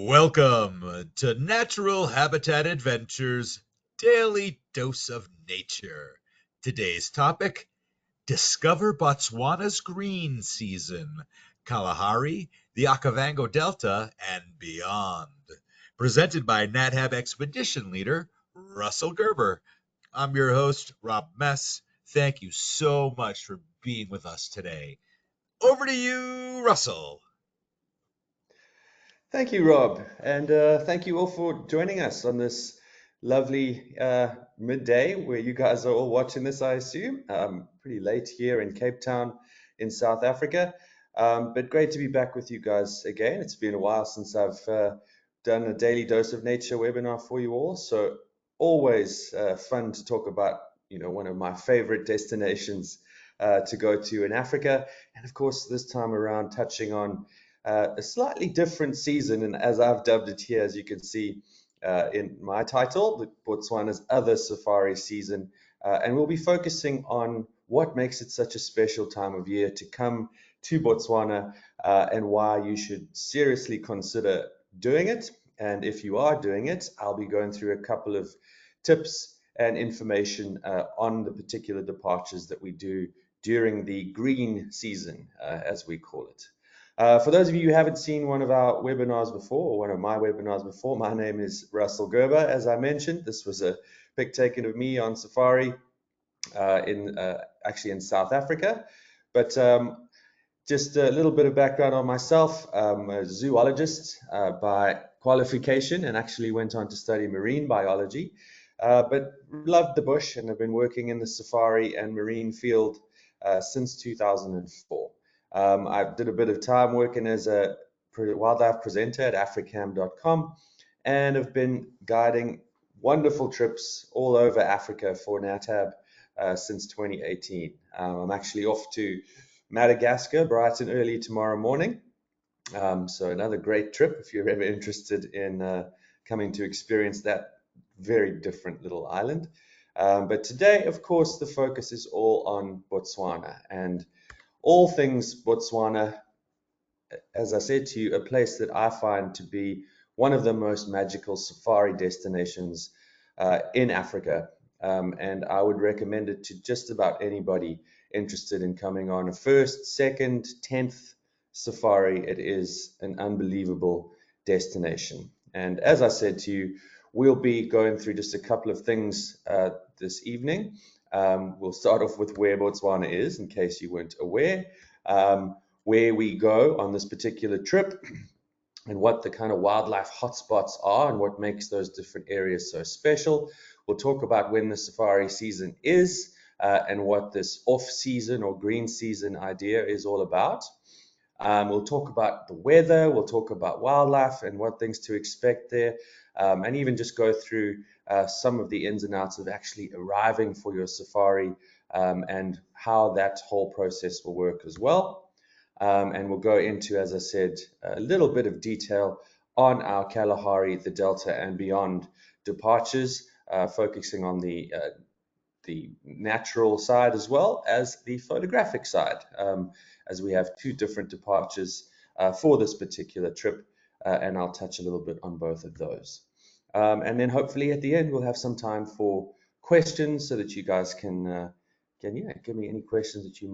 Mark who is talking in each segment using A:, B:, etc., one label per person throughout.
A: Welcome to Natural Habitat Adventures Daily Dose of Nature. Today's topic: Discover Botswana's green season, Kalahari, the Okavango Delta, and beyond. Presented by NatHab Expedition Leader Russell Gerber. I'm your host, Rob Mess. Thank you so much for being with us today. Over to you, Russell.
B: Thank you, Rob, and thank you all for joining us on this lovely midday where you guys are all watching this, I assume. Pretty late here in Cape Town in South Africa, but great to be back with you guys again. It's been a while since I've done a Daily Dose of Nature webinar for you all, so always fun to talk about, one of my favorite destinations to go to in Africa, and of course, this time around touching on a slightly different season, and as I've dubbed it here, as you can see in my title, the Botswana's other safari season, and we'll be focusing on what makes it such a special time of year to come to Botswana and why you should seriously consider doing it. And if you are doing it, I'll be going through a couple of tips and information on the particular departures that we do during the green season, as we call it. For those of you who haven't seen one of our webinars before, or one of my webinars before, my name is Russell Gerber. As I mentioned, this was a pic taken of me on safari actually in South Africa. But just a little bit of background on myself. I'm a zoologist by qualification and actually went on to study marine biology, but loved the bush and have been working in the safari and marine field since 2004. I did a bit of time working as a wildlife presenter at africam.com and have been guiding wonderful trips all over Africa for NatHab since 2018. I'm actually off to Madagascar bright and early tomorrow morning. So another great trip if you're ever interested in coming to experience that very different little island. But today, of course, the focus is all on Botswana and all things Botswana. As I said to you, a place that I find to be one of the most magical safari destinations in Africa. And I would recommend it to just about anybody interested in coming on a first, second, 10th safari. It is an unbelievable destination. And as I said to you, we'll be going through just a couple of things this evening. We'll start off with where Botswana is, in case you weren't aware, where we go on this particular trip, and what the kind of wildlife hotspots are and what makes those different areas so special. We'll talk about when the safari season is and what this off-season or green season idea is all about. We'll talk about the weather, we'll talk about wildlife and what things to expect there, and even just go through some of the ins and outs of actually arriving for your safari and how that whole process will work as well. And we'll go into, as I said, a little bit of detail on our Kalahari, the Delta and beyond departures, focusing on the natural side as well as the photographic side, as we have two different departures for this particular trip, and I'll touch a little bit on both of those. And then hopefully at the end we'll have some time for questions so that you guys can give me any questions that you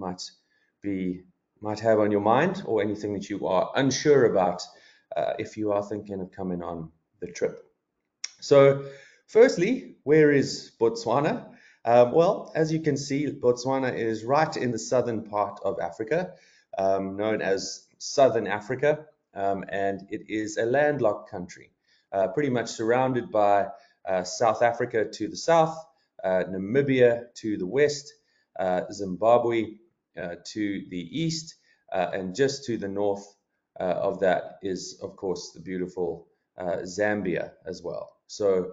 B: might have on your mind, or anything that you are unsure about if you are thinking of coming on the trip. So firstly, where is Botswana? Well, as you can see, Botswana is right in the southern part of Africa, known as Southern Africa, and it is a landlocked country, pretty much surrounded by South Africa to the south, Namibia to the west, Zimbabwe to the east, and just to the north of that is, of course, the beautiful Zambia as well. So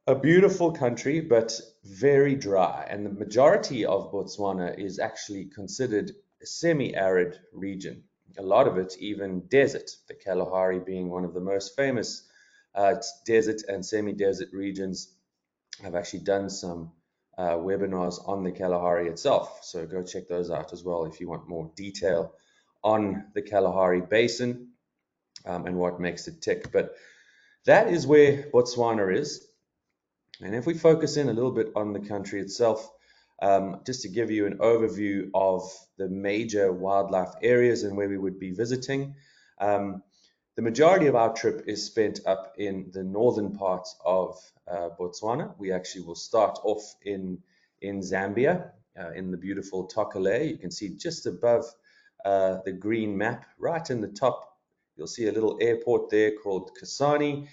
B: a beautiful country, but very dry. And the majority of Botswana is actually considered a semi-arid region. A lot of it even desert, the Kalahari being one of the most famous desert and semi-desert regions. I've actually done some webinars on the Kalahari itself, so go check those out as well if you want more detail on the Kalahari Basin. and what makes it tick. But that is where Botswana is. And if we focus in a little bit on the country itself, just to give you an overview of the major wildlife areas and where we would be visiting, the majority of our trip is spent up in the northern parts of Botswana. We actually will start off in Zambia, in the beautiful Kalahari. You can see just above the green map, right in the top, you'll see a little airport there called Kasane.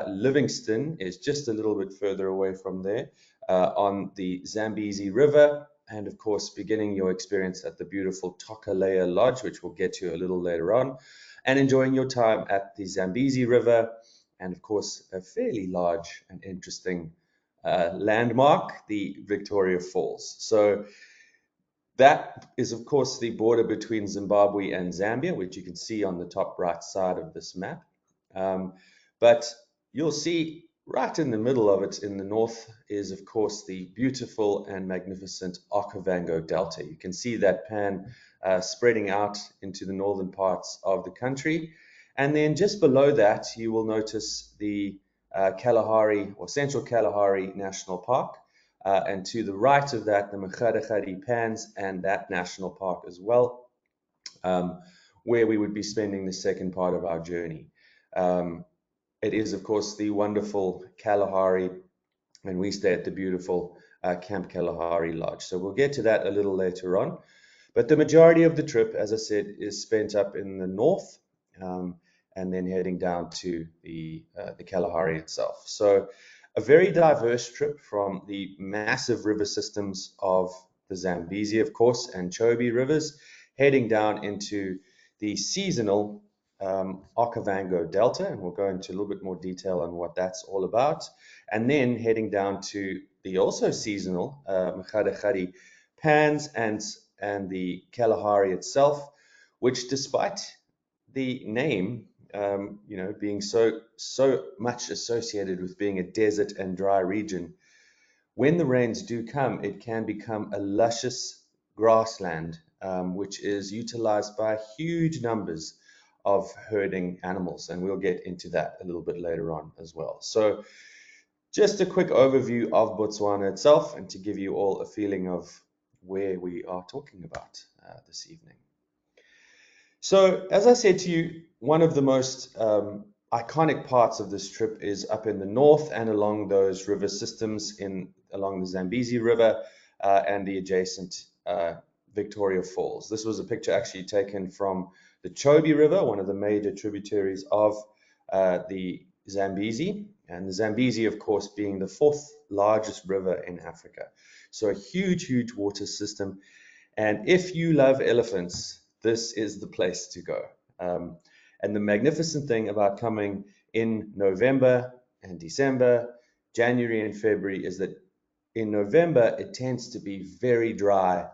B: Livingston is just a little bit further away from there on the Zambezi River, and of course beginning your experience at the beautiful Tokalea Lodge, which we'll get to a little later on, and enjoying your time at the Zambezi River, and of course a fairly large and interesting landmark, the Victoria Falls. So that is of course the border between Zimbabwe and Zambia, which you can see on the top right side of this map. But you'll see right in the middle of it in the north is, of course, the beautiful and magnificent Okavango Delta. You can see that pan spreading out into the northern parts of the country. And then just below that, you will notice the Kalahari or Central Kalahari National Park. And to the right of that, the Machadachadi Pans and that national park as well, where we would be spending the second part of our journey. It is, of course, the wonderful Kalahari, and we stay at the beautiful Camp Kalahari Lodge. So we'll get to that a little later on. But the majority of the trip, as I said, is spent up in the north, and then heading down to the Kalahari itself. So a very diverse trip from the massive river systems of the Zambezi, of course, and Chobe rivers, heading down into the seasonal Okavango Delta, and we'll go into a little bit more detail on what that's all about, and then heading down to the also seasonal Machadachadi Pans and the Kalahari itself, which despite the name, being so much associated with being a desert and dry region, when the rains do come, it can become a luscious grassland, which is utilized by huge numbers of herding animals, and we'll get into that a little bit later on as well. So just a quick overview of Botswana itself, and to give you all a feeling of where we are talking about this evening. So as I said to you, one of the most iconic parts of this trip is up in the north and along those river systems along the Zambezi River and the adjacent Victoria Falls. This was a picture actually taken from the Chobe River, one of the major tributaries of the Zambezi, and the Zambezi, of course, being the fourth largest river in Africa. So a huge, huge water system. And if you love elephants, this is the place to go. And the magnificent thing about coming in November and December, January and February, is that in November, it tends to be very dry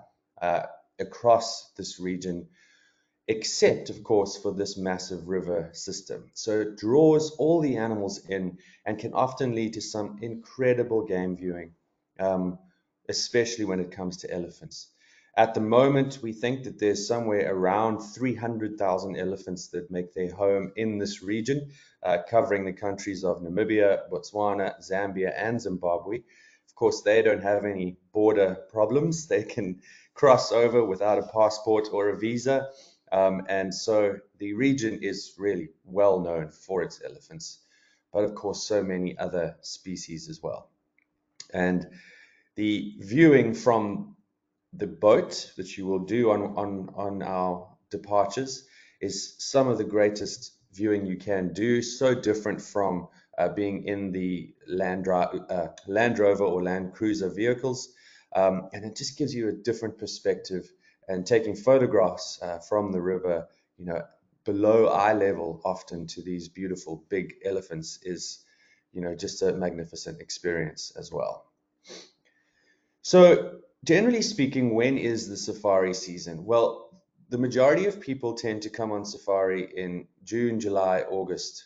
B: across this region, except, of course, for this massive river system. So it draws all the animals in and can often lead to some incredible game viewing, especially when it comes to elephants. At the moment, we think that there's somewhere around 300,000 elephants that make their home in this region, covering the countries of Namibia, Botswana, Zambia, and Zimbabwe. Of course, they don't have any border problems. They can cross over without a passport or a visa. And so the region is really well known for its elephants, but of course, so many other species as well. And the viewing from the boat that you will do on our departures is some of the greatest viewing you can do. So different from being in the Land Rover or Land Cruiser vehicles. And it just gives you a different perspective, and taking photographs from the river, below eye level often to these beautiful big elephants is, just a magnificent experience as well. So generally speaking, when is the safari season? Well, the majority of people tend to come on safari in June, July, August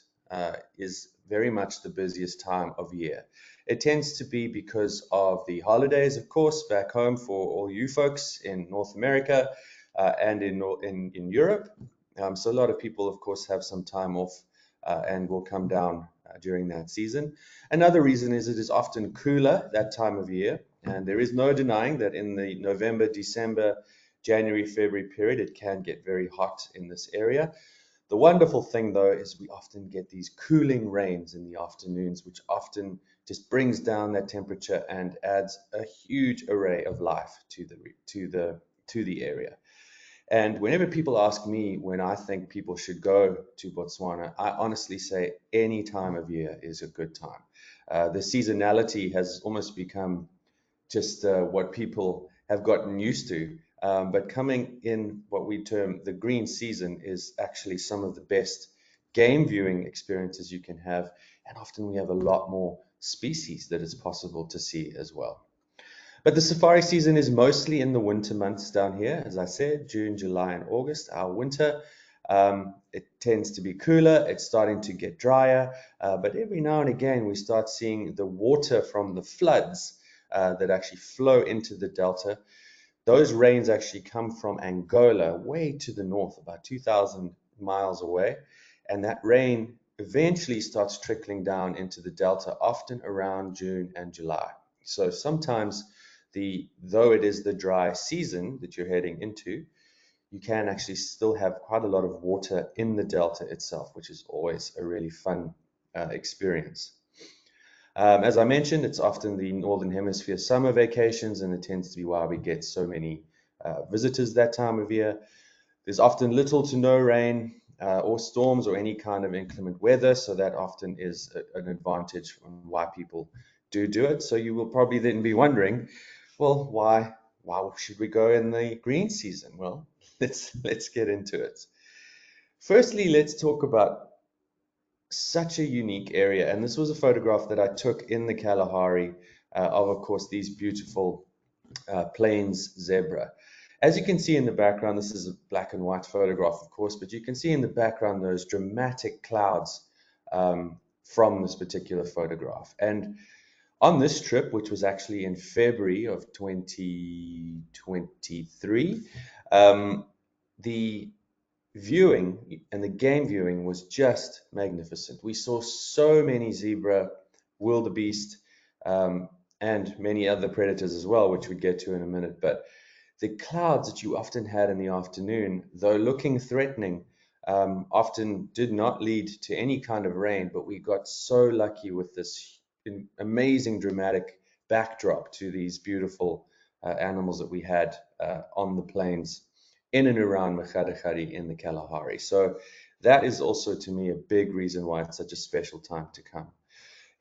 B: is very much the busiest time of year. It tends to be because of the holidays, of course, back home for all you folks in North America and in Europe. So a lot of people, of course, have some time off and will come down during that season. Another reason is it is often cooler that time of year, and there is no denying that in the November, December, January, February period, it can get very hot in this area. The wonderful thing, though, is we often get these cooling rains in the afternoons, which often just brings down that temperature and adds a huge array of life to the area. And whenever people ask me when I think people should go to Botswana, I honestly say any time of year is a good time. The seasonality has almost become just what people have gotten used to. But coming in what we term the green season is actually some of the best game viewing experiences you can have. And often we have a lot more species that it's possible to see as well. But the safari season is mostly in the winter months down here. As I said, June, July, and August, our winter. It tends to be cooler. It's starting to get drier. But every now and again, we start seeing the water from the floods that actually flow into the delta. Those rains actually come from Angola, way to the north, about 2,000 miles away. And that rain eventually starts trickling down into the delta, often around June and July. So sometimes, though it is the dry season that you're heading into, you can actually still have quite a lot of water in the delta itself, which is always a really fun experience. As I mentioned, it's often the Northern Hemisphere summer vacations, and it tends to be why we get so many visitors that time of year. There's often little to no rain or storms or any kind of inclement weather, so that often is an advantage on why people do it. So you will probably then be wondering, well, why should we go in the green season? Well, let's get into it. Firstly, let's talk about such a unique area, and this was a photograph that I took in the Kalahari of course, these beautiful plains zebra. As you can see in the background, this is a black and white photograph, of course, but you can see in the background those dramatic clouds from this particular photograph. And on this trip, which was actually in February of 2023, the viewing and the game viewing was just magnificent. We saw so many zebra, wildebeest, and many other predators as well, which we'd get to in a minute. But the clouds that you often had in the afternoon, though looking threatening, often did not lead to any kind of rain, but we got so lucky with this amazing dramatic backdrop to these beautiful animals that we had on the plains in and around Machadachari in the Kalahari. So that is also, to me, a big reason why it's such a special time to come.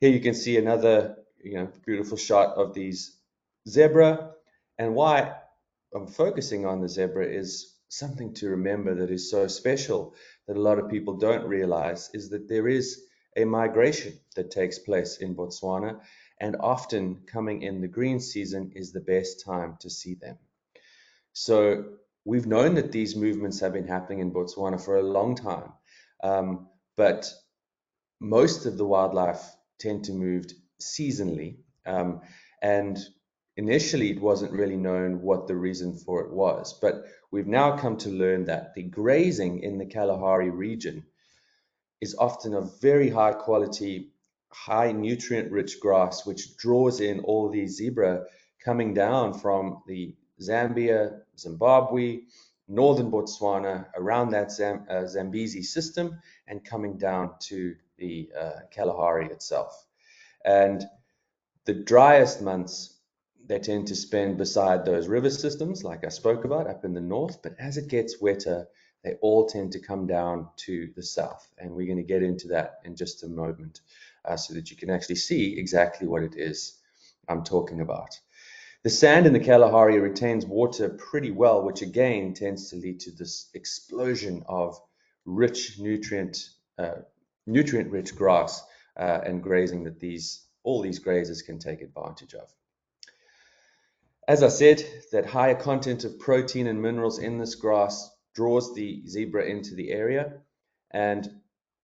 B: Here you can see another beautiful shot of these zebra, and why I'm focusing on the zebra is something to remember that is so special that a lot of people don't realize is that there is a migration that takes place in Botswana, and often coming in the green season is the best time to see them. So we've known that these movements have been happening in Botswana for a long time, but most of the wildlife tend to move seasonally, and initially it wasn't really known what the reason for it was, but we've now come to learn that the grazing in the Kalahari region is often a very high quality, high nutrient rich grass, which draws in all these zebra coming down from the Zambia, Zimbabwe, northern Botswana, around that Zambezi system, and coming down to the Kalahari itself. And the driest months they tend to spend beside those river systems, like I spoke about, up in the north. But as it gets wetter, they all tend to come down to the south. And we're going to get into that in just a moment so that you can actually see exactly what it is I'm talking about. The sand in the Kalahari retains water pretty well, which again tends to lead to this explosion of rich nutrient-rich grass and grazing that all these grazers can take advantage of. As I said, that higher content of protein and minerals in this grass draws the zebra into the area, and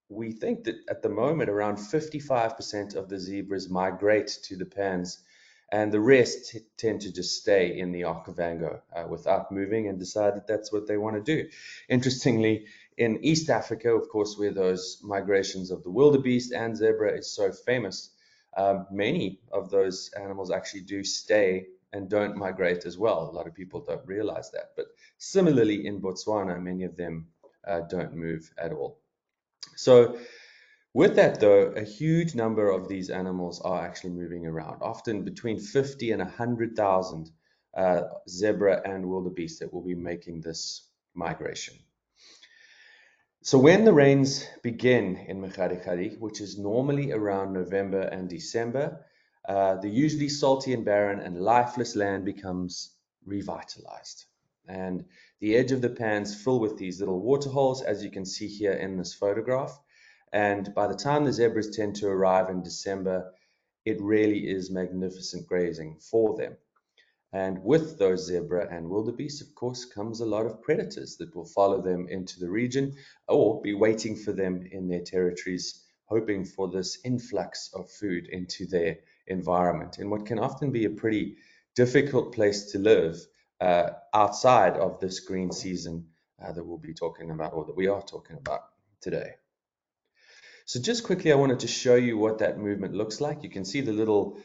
B: we think that at the moment around 55% of the zebras migrate to the pans, and the rest tend to just stay in the Okavango without moving and decide that that's what they want to do. Interestingly, In East Africa, of course, where those migrations of the wildebeest and zebra is so famous, many of those animals actually do stay and don't migrate as well. A lot of people don't realize that. But similarly, in Botswana, many of them don't move at all. So with that, though, a huge number of these animals are actually moving around, often between 50 and 100,000 zebra and wildebeest that will be making this migration. So when the rains begin in Mekgadikgadi, which is normally around November and December, the usually salty and barren and lifeless land becomes revitalized. And the edge of the pans fill with these little water holes, as you can see here in this photograph. And by the time the zebras tend to arrive in December, it really is magnificent grazing for them. And with those zebra and wildebeest, of course, comes a lot of predators that will follow them into the region or be waiting for them in their territories, hoping for this influx of food into their environment in what can often be a pretty difficult place to live outside of this green season that we'll be talking about, or that we are talking about today. So just quickly, I wanted to show you what that movement looks like. You can see the little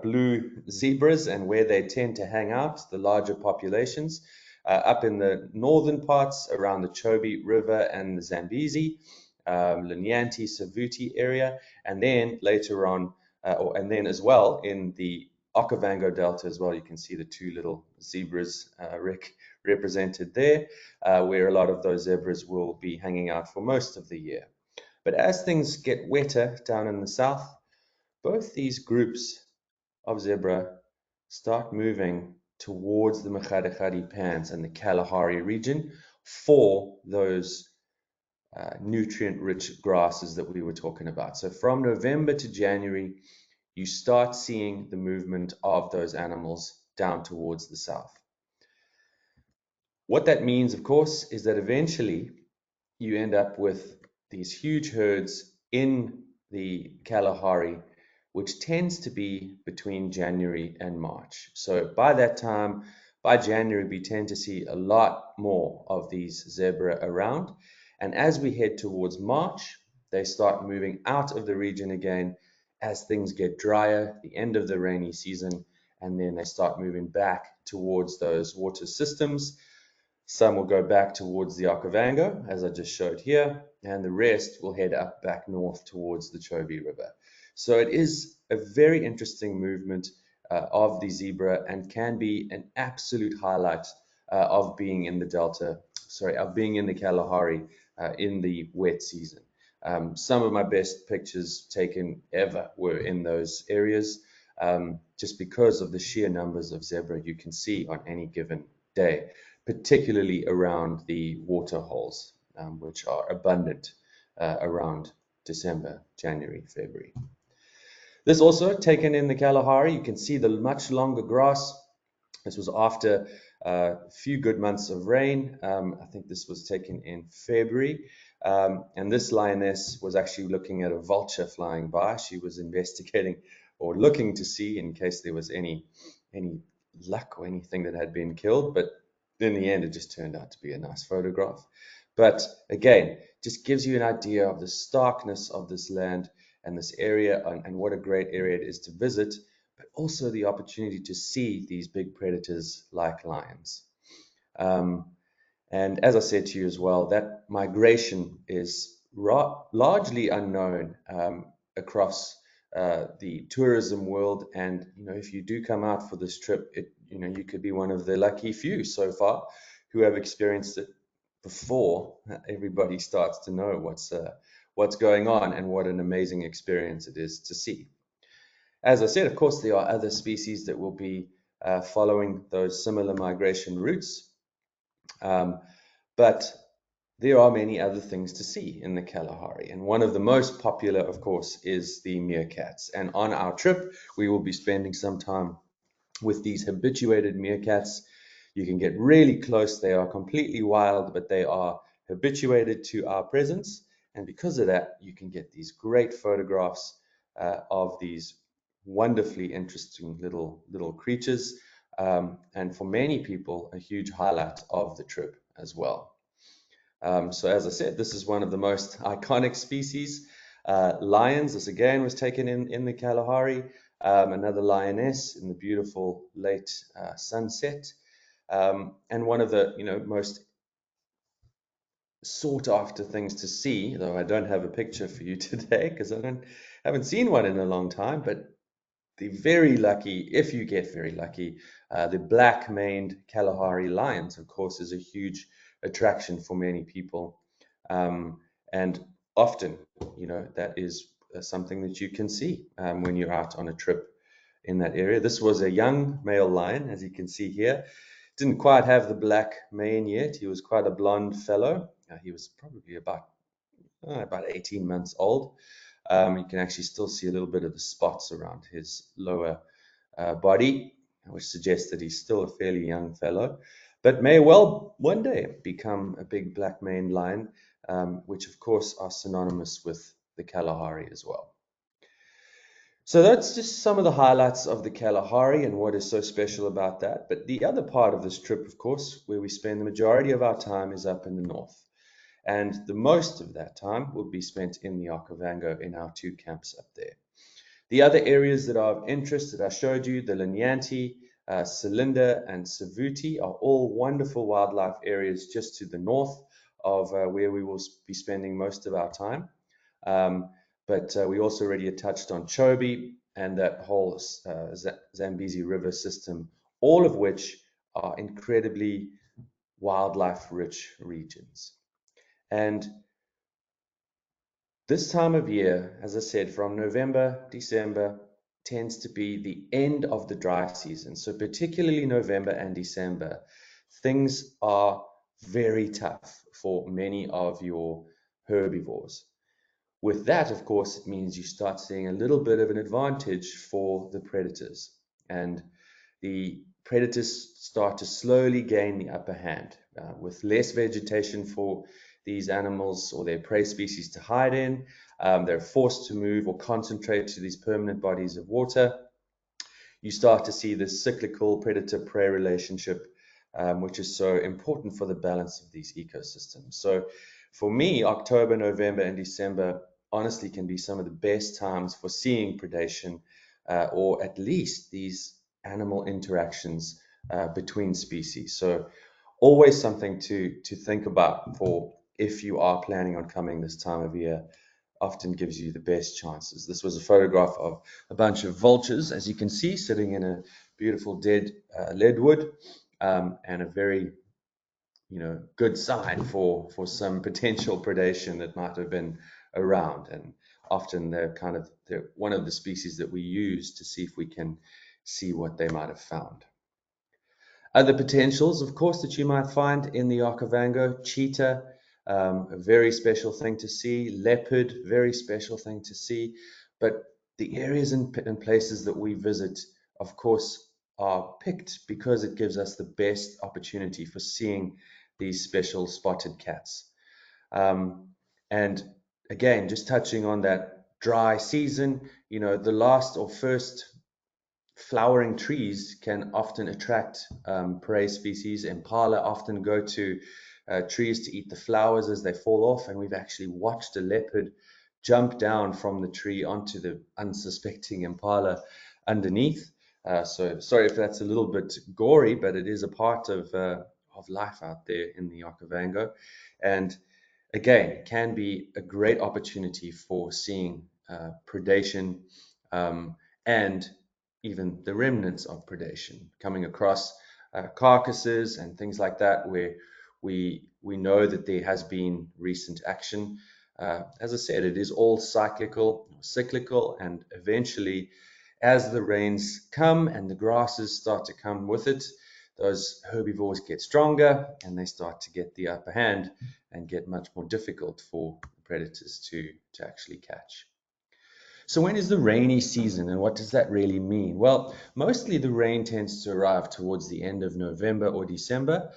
B: blue zebras and where they tend to hang out, the larger populations, up in the northern parts around the Chobe River and the Zambezi, Linyanti, Savuti area, and then later on, and then as well in the Okavango Delta as well, you can see the two little zebras represented there, where a lot of those zebras will be hanging out for most of the year. But as things get wetter down in the south, both these groups of zebra start moving towards the Mekgadikgadi pans and the Kalahari region for those nutrient-rich grasses that we were talking about. So from November to January, you start seeing the movement of those animals down towards the south. What that means, of course, is that eventually you end up with these huge herds in the Kalahari, which tends to be between January and March. So by that time, by January, we tend to see a lot more of these zebra around. And as we head towards March, they start moving out of the region again as things get drier, the end of the rainy season, and then they start moving back towards those water systems. Some will go back towards the Okavango, as I just showed here, and the rest will head up back north towards the Chobe River. So it is a very interesting movement of the zebra and can be an absolute highlight of being in the Delta, of being in the Kalahari in the wet season. Some of my best pictures taken ever were in those areas, just because of the sheer numbers of zebra you can see on any given day, particularly around the water holes, which are abundant around December, January, February. This also taken in the Kalahari, you can see the much longer grass. This was after a few good months of rain. I think this was taken in February. And this lioness was actually looking at a vulture flying by. She was investigating or looking to see in case there was any luck or anything that had been killed. But in the end, it just turned out to be a nice photograph. But again, just gives you an idea of the starkness of this land and this area, and what a great area it is to visit, but also the opportunity to see these big predators like lions. And as I said to you as well, that migration is largely unknown across the tourism world. And if you do come out for this trip, you could be one of the lucky few so far who have experienced it before everybody starts to know what's going on and what an amazing experience it is to see. As I said, of course, there are other species that will be following those similar migration routes, but there are many other things to see in the Kalahari, and one of the most popular, of course, is the meerkats. And on our trip, we will be spending some time with these habituated meerkats. You can get really close. They are completely wild, but they are habituated to our presence. And because of that, you can get these great photographs of these wonderfully interesting little creatures. And for many people, a huge highlight of the trip as well. So as I said, this is one of the most iconic species. Lions, this again was taken in the Kalahari. Another lioness in the beautiful late sunset. And one of the most sought after things to see, though I don't have a picture for you today because haven't seen one in a long time, but the very lucky, if you get very lucky, the black-maned Kalahari lions, of course, is a huge attraction for many people. And often, that is something that you can see when you're out on a trip in that area. This was a young male lion, as you can see here. Didn't quite have the black mane yet. He was quite a blonde fellow. He was probably about 18 months old. You can actually still see a little bit of the spots around his lower body, which suggests that he's still a fairly young fellow, but may well one day become a big black maned lion, which of course are synonymous with the Kalahari as well. So that's just some of the highlights of the Kalahari and what is so special about that. But the other part of this trip, of course, where we spend the majority of our time, is up in the north. And the most of that time will be spent in the Okavango in our 2 camps up there. The other areas that are of interest that I showed you, the Linyanti, Selinda, and Savuti, are all wonderful wildlife areas just to the north of where we will be spending most of our time. But we also already touched on Chobe and that whole Zambezi River system, all of which are incredibly wildlife-rich regions. And this time of year, as I said, from November, December, tends to be the end of the dry season. So particularly November and December, things are very tough for many of your herbivores. With that, of course, it means you start seeing a little bit of an advantage for the predators. And the predators start to slowly gain the upper hand with less vegetation for these animals or their prey species to hide in. They're forced to move or concentrate to these permanent bodies of water. You start to see this cyclical predator-prey relationship, which is so important for the balance of these ecosystems. So for me, October, November, and December honestly can be some of the best times for seeing predation or at least these animal interactions between species. So always something to think about for if you are planning on coming this time of year. Often gives you the best chances. This was a photograph of a bunch of vultures, as you can see, sitting in a beautiful dead leadwood, and a very good sign for some potential predation that might have been around. And often they're one of the species that we use to see if we can see what they might have found. Other potentials, of course, that you might find in the Okavango: cheetah, a very special thing to see; leopard, very special thing to see. But the areas and places that we visit, of course, are picked because it gives us the best opportunity for seeing these special spotted cats. And again, just touching on that dry season, the last or first flowering trees can often attract prey species. Impala often go to trees to eat the flowers as they fall off, and we've actually watched a leopard jump down from the tree onto the unsuspecting impala underneath. So sorry if that's a little bit gory, but it is a part of life out there in the Okavango. And again, it can be a great opportunity for seeing predation and even the remnants of predation, coming across carcasses and things like that, where we know that there has been recent action. As I said, it is all cyclical, and eventually, as the rains come and the grasses start to come with it, those herbivores get stronger and they start to get the upper hand and get much more difficult for predators to actually catch. So when is the rainy season, and what does that really mean? Well, mostly the rain tends to arrive towards the end of November or December,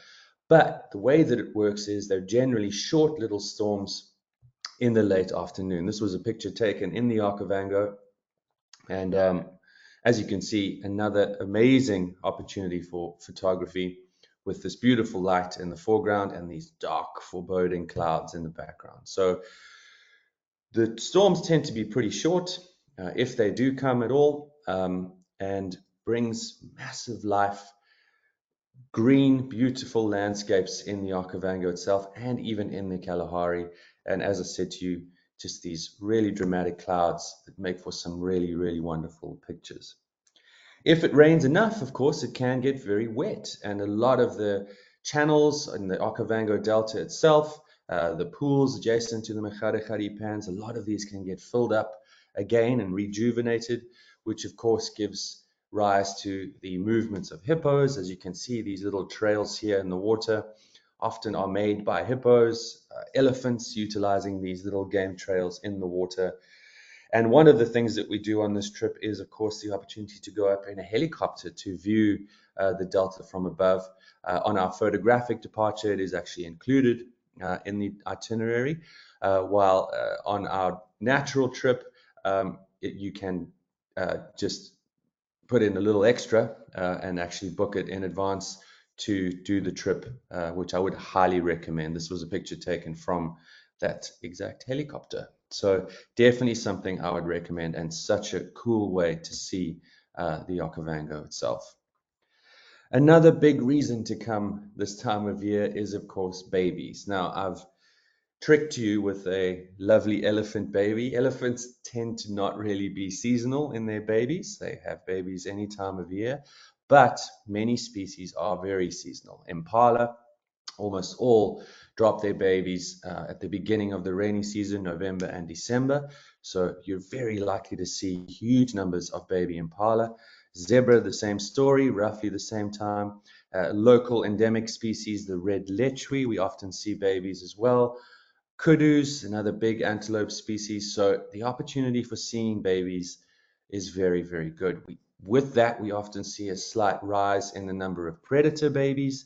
B: but the way that it works is they're generally short little storms in the late afternoon. This was a picture taken in the Okavango, and as you can see, another amazing opportunity for photography with this beautiful light in the foreground and these dark, foreboding clouds in the background. So the storms tend to be pretty short, if they do come at all, and brings massive life, green, beautiful landscapes in the Okavango itself and even in the Kalahari. And as I said to you, just these really dramatic clouds that make for some really, really wonderful pictures. If it rains enough, of course, it can get very wet, and a lot of the channels in the Okavango Delta itself, the pools adjacent to the Kalahari pans, a lot of these can get filled up again and rejuvenated, which of course gives rise to the movements of hippos. As you can see, these little trails here in the water often are made by hippos, elephants utilizing these little game trails in the water. And one of the things that we do on this trip is, of course, the opportunity to go up in a helicopter to view the Delta from above. On our photographic departure, it is actually included in the itinerary, while on our natural trip, you can just put in a little extra and actually book it in advance to do the trip, which I would highly recommend. This was a picture taken from that exact helicopter. So definitely something I would recommend, and such a cool way to see the Okavango itself. Another big reason to come this time of year is, of course, babies. Now, I've tricked you with a lovely elephant baby. Elephants tend to not really be seasonal in their babies. They have babies any time of year, but many species are very seasonal. Impala, almost all drop their babies at the beginning of the rainy season, November and December. So you're very likely to see huge numbers of baby impala. Zebra, the same story, roughly the same time. Local endemic species, the red lechwe, we often see babies as well. Kudus, another big antelope species. So the opportunity for seeing babies is very, very good. With that, we often see a slight rise in the number of predator babies,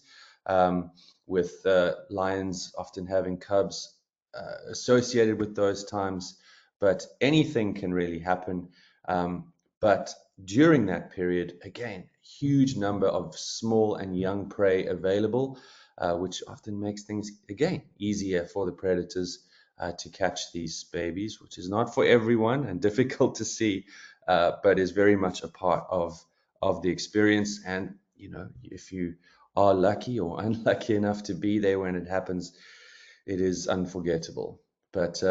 B: with lions often having cubs associated with those times. But anything can really happen. But during that period, again, huge number of small and young prey available, which often makes things, again, easier for the predators to catch these babies, which is not for everyone and difficult to see, but is very much a part of the experience. And, you know, if you are lucky or unlucky enough to be there when it happens, it is unforgettable. But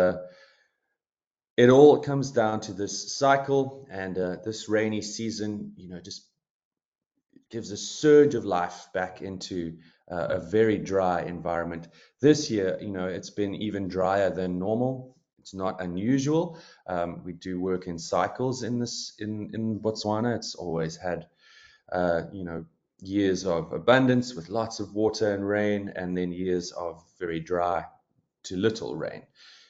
B: it all comes down to this cycle, and this rainy season, you know, just gives a surge of life back into a very dry environment. This year, you know, it's been even drier than normal. It's not unusual. We do work in cycles in Botswana. It's always had, you know, years of abundance with lots of water and rain, and then years of very dry to little rain.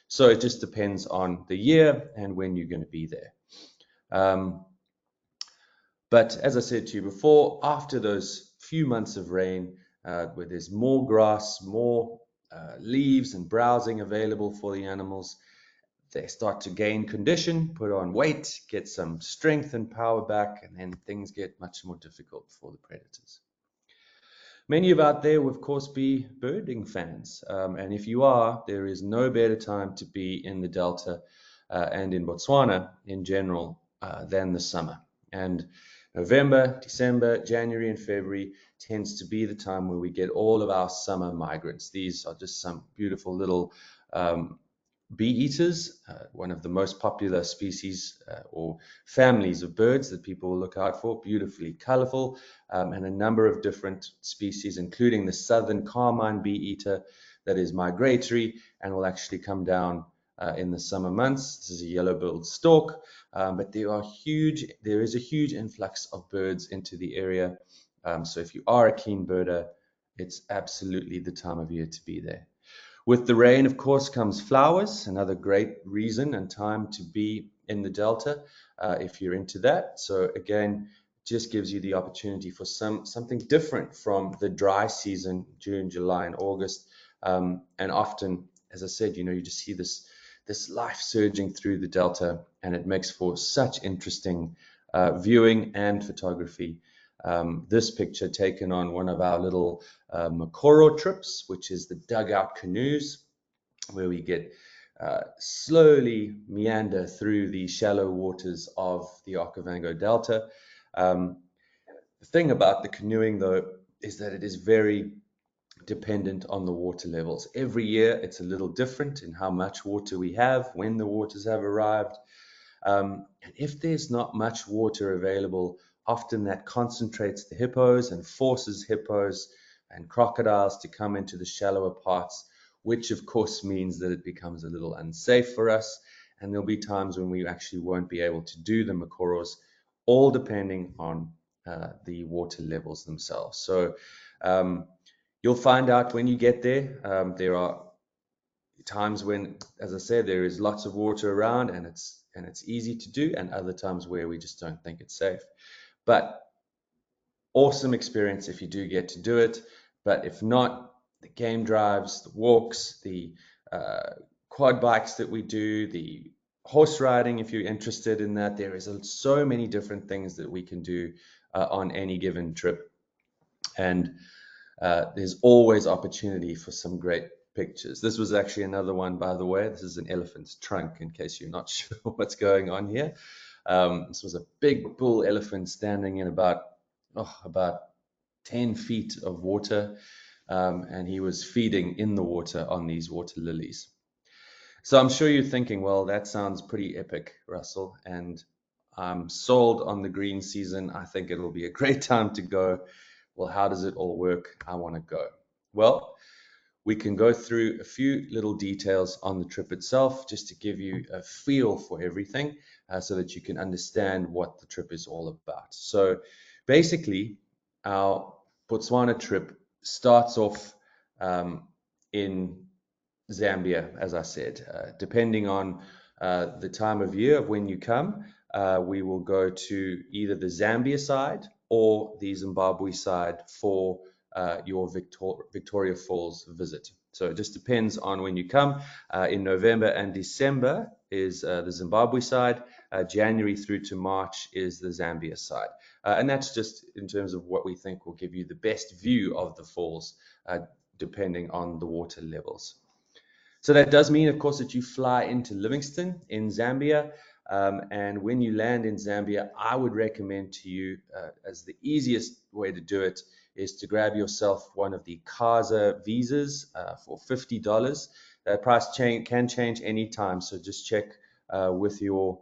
B: So it just depends on the year and when you're going to be there. But as I said to you before, after those few months of rain, where there's more grass, more leaves and browsing available for the animals, they start to gain condition, put on weight, get some strength and power back, and then things get much more difficult for the predators. Many of you out there will, of course, be birding fans. And if you are, there is no better time to be in the Delta and in Botswana in general than the summer. And November, December, January, and February tends to be the time where we get all of our summer migrants. These are just some beautiful little bee eaters, one of the most popular species or families of birds that people will look out for, beautifully colorful, and a number of different species, including the southern carmine bee eater that is migratory and will actually come down in the summer months. This is a yellow-billed stork, but there is a huge influx of birds into the area. So if you are a keen birder, it's absolutely the time of year to be there. With the rain, of course, comes flowers, another great reason and time to be in the Delta if you're into that. So again, just gives you the opportunity for something different from the dry season, June, July, and August. And often, as I said, you know, you just see this life surging through the Delta, and it makes for such interesting viewing and photography. This picture taken on one of our little Mokoro trips, which is the dugout canoes, where we get slowly meander through the shallow waters of the Okavango Delta. The thing about the canoeing, though, is that it is very dependent on the water levels. Every year it's a little different in how much water we have, when the waters have arrived. And if there's not much water available, often that concentrates the hippos and forces hippos and crocodiles to come into the shallower parts, which of course means that it becomes a little unsafe for us. And there'll be times when we actually won't be able to do the Mokoros, all depending on the water levels themselves. So you'll find out when you get there. There are times when, as I said, there is lots of water around and it's easy to do, and other times where we just don't think it's safe. But awesome experience if you do get to do it. But if not, the game drives, the walks, the quad bikes that we do, the horse riding, if you're interested in that, there is so many different things that we can do on any given trip. And there's always opportunity for some great pictures. This was actually another one, by the way. This is an elephant's trunk, in case you're not sure what's going on here. This was a big bull elephant standing in about 10 feet of water, and he was feeding in the water on these water lilies. So I'm sure you're thinking, well, that sounds pretty epic, Russell, and I'm sold on the green season. I think it'll be a great time to go. Well, how does it all work? I want to go. Well, we can go through a few little details on the trip itself, just to give you a feel for everything, so that you can understand what the trip is all about. So basically, our Botswana trip starts off in Zambia, as I said. Depending on the time of year of when you come, we will go to either the Zambia side or the Zimbabwe side for your Victoria Falls visit. So it just depends on when you come. In November and December is the Zimbabwe side. January through to March is the Zambia side. And that's just in terms of what we think will give you the best view of the falls, depending on the water levels. So that does mean, of course, that you fly into Livingstone in Zambia. And when you land in Zambia, I would recommend to you, as the easiest way to do it, is to grab yourself one of the CASA visas for $50. That price can change anytime, so just check with your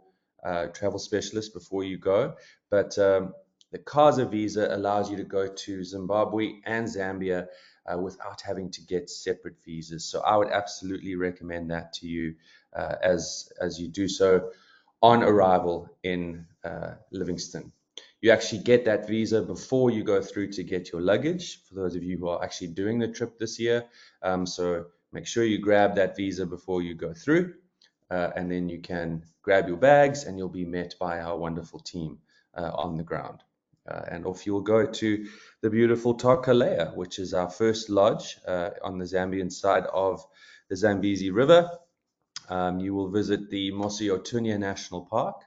B: travel specialist before you go. But the CASA visa allows you to go to Zimbabwe and Zambia without having to get separate visas. So I would absolutely recommend that to you as you do so on arrival in Livingstone. You actually get that visa before you go through to get your luggage, for those of you who are actually doing the trip this year. So make sure you grab that visa before you go through, and then you can grab your bags and you'll be met by our wonderful team on the ground. And off you'll go to the beautiful Takalea, which is our first lodge on the Zambian side of the Zambezi River. You will visit the Mosi-oa-Tunya National Park.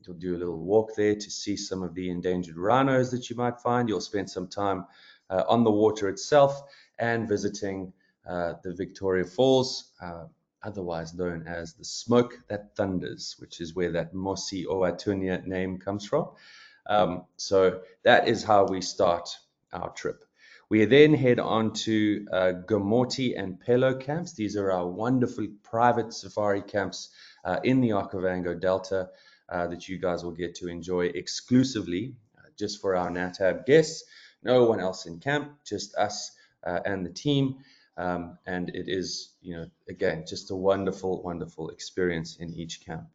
B: You'll do a little walk there to see some of the endangered rhinos that you might find. You'll spend some time on the water itself and visiting the Victoria Falls, otherwise known as the Smoke That Thunders, which is where that Mosi-oa-Tunya name comes from. So that is how we start our trip. We then head on to Gomoti and Pelo camps. These are our wonderful private safari camps in the Okavango Delta that you guys will get to enjoy exclusively just for our NATAB guests. No one else in camp, just us and the team. And it is, again, just a wonderful, wonderful experience in each camp.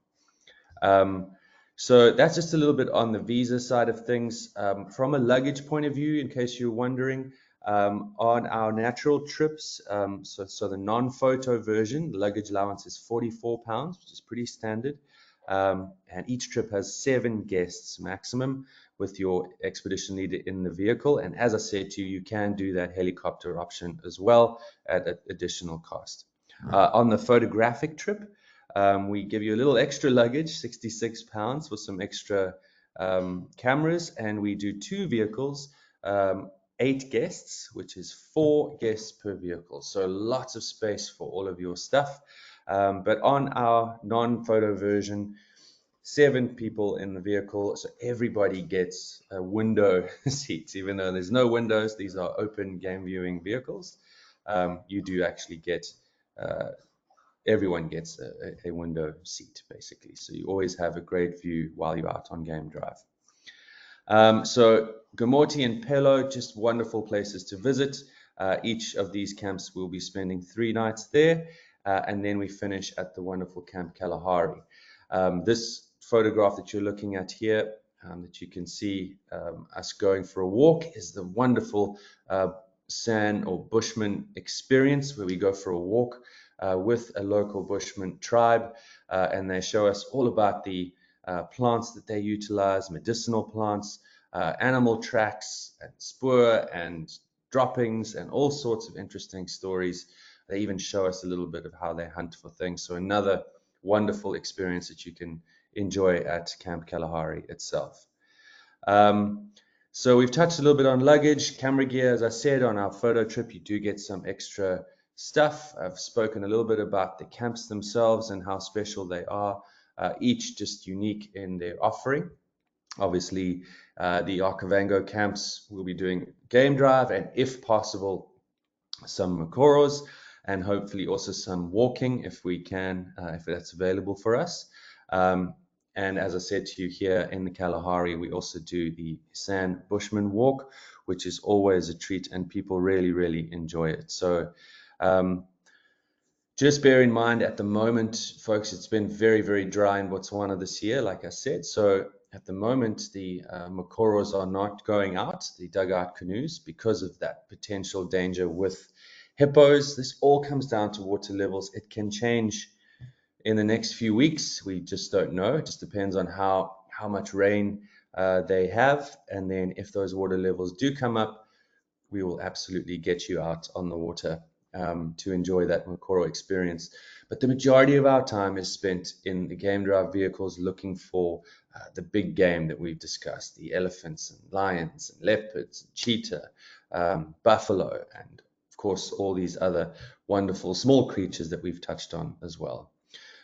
B: So that's just a little bit on the visa side of things. From a luggage point of view, in case you're wondering, on our natural trips, so the non-photo version, the luggage allowance is £44, which is pretty standard. And each trip has 7 guests maximum with your expedition leader in the vehicle. And as I said to you, you can do that helicopter option as well at additional cost. On the photographic trip, we give you a little extra luggage, £66 for some extra cameras, and we do 2 vehicles, 8 guests, which is 4 guests per vehicle. So lots of space for all of your stuff. But on our non-photo version, 7 people in the vehicle, so everybody gets a window seats. Even though there's no windows, these are open game viewing vehicles. You do actually get, everyone gets a window seat, basically. So you always have a great view while you're out on game drive. So Gomoti and Pelo, just wonderful places to visit. Each of these camps will be spending 3 nights there, and then we finish at the wonderful Camp Kalahari. This photograph that you're looking at here, that you can see us going for a walk, is the wonderful San or Bushman experience, where we go for a walk with a local Bushman tribe, and they show us all about the plants that they utilize, medicinal plants, animal tracks and spoor and droppings and all sorts of interesting stories. They even show us a little bit of how they hunt for things. So another wonderful experience that you can enjoy at Camp Kalahari itself. So we've touched a little bit on luggage, camera gear. As I said, on our photo trip, you do get some extra stuff. I've spoken a little bit about the camps themselves and how special they are, each just unique in their offering. Obviously, the Okavango camps will be doing game drive and, if possible, some makoros, and hopefully also some walking if we can, if that's available for us. And as I said to you, here in the Kalahari, we also do the San Bushman Walk, which is always a treat, and people really, really enjoy it. So just bear in mind, at the moment, folks, it's been very, very dry in Botswana this year, like I said. So at the moment, the makoros are not going out, the dugout canoes, because of that potential danger with hippos. This all comes down to water levels. It can change in the next few weeks. We just don't know. It just depends on how much rain they have. And then if those water levels do come up, we will absolutely get you out on the water to enjoy that makoro experience. But the majority of our time is spent in the game drive vehicles looking for the big game that we've discussed, the elephants and lions and leopards and cheetah, buffalo, and of course all these other wonderful small creatures that we've touched on as well.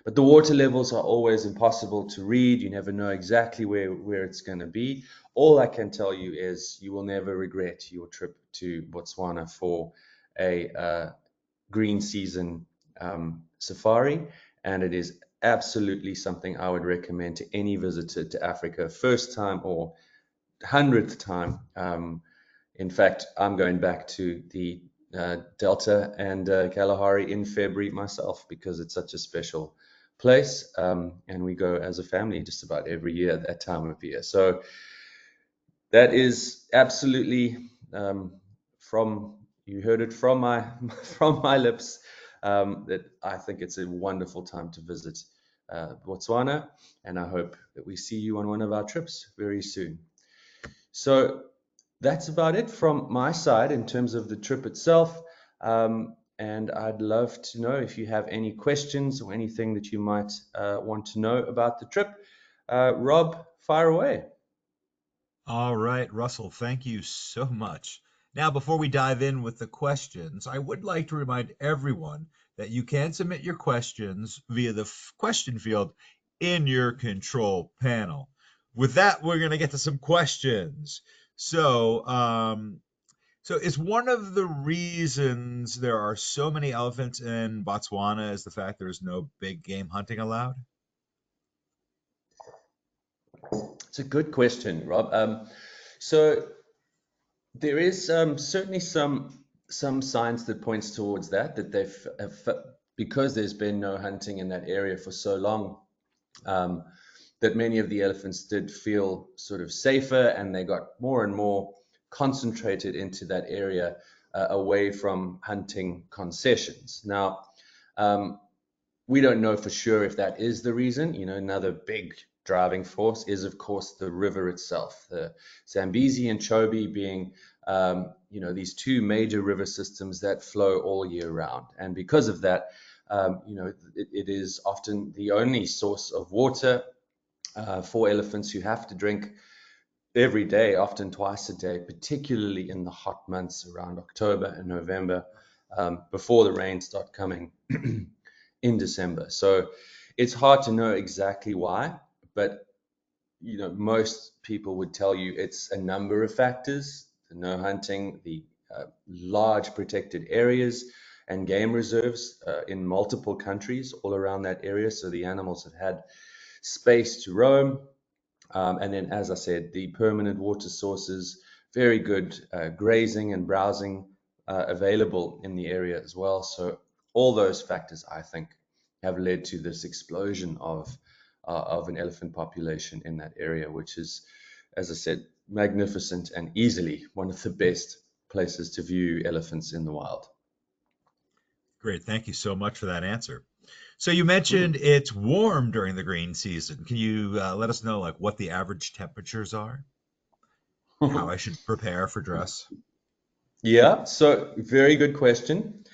B: But the water levels are always impossible to read. You never know exactly where it's going to be. All I can tell you is you will never regret your trip to Botswana for a green season safari. And it is absolutely something I would recommend to any visitor to Africa, first time or 100th time. In fact, I'm going back to the Delta and Kalahari in February myself, because it's such a special place, and we go as a family just about every year at that time of year. So that is absolutely, you heard it from my lips, that I think it's a wonderful time to visit Botswana, and I hope that we see you on one of our trips very soon. So that's about it from my side in terms of the trip itself. And I'd love to know if you have any questions or anything that you might want to know about the trip. Rob, fire away.
A: All right, Russell, thank you so much. Now, before we dive in with the questions, I would like to remind everyone that you can submit your questions via the question field in your control panel. With that, we're going to get to some questions. So is one of the reasons there are so many elephants in Botswana is the fact there's no big game hunting allowed?
B: It's a good question, Rob. So there is certainly some science that points towards that they've because there's been no hunting in that area for so long, that many of the elephants did feel sort of safer, and they got more and more concentrated into that area, away from hunting concessions. Now, we don't know for sure if that is the reason. Another big driving force is, of course, the river itself, the Zambezi and Chobe being, these 2 major river systems that flow all year round. And because of that, it is often the only source of water for elephants who have to drink every day, often twice a day, particularly in the hot months around October and November, before the rains start coming in December. So it's hard to know exactly why, but most people would tell you it's a number of factors: the no hunting, the large protected areas and game reserves in multiple countries all around that area, so the animals have had space to roam. And then, as I said, the permanent water sources, very good grazing and browsing available in the area as well. So all those factors, I think, have led to this explosion of an elephant population in that area, which is, as I said, magnificent and easily one of the best places to view elephants in the wild.
A: Great. Thank you so much for that answer. So you
B: Mm.
A: mentioned it's warm during the green season. Can you let us know like what the average temperatures are? How I should prepare for dress?
B: Yeah, so very good question.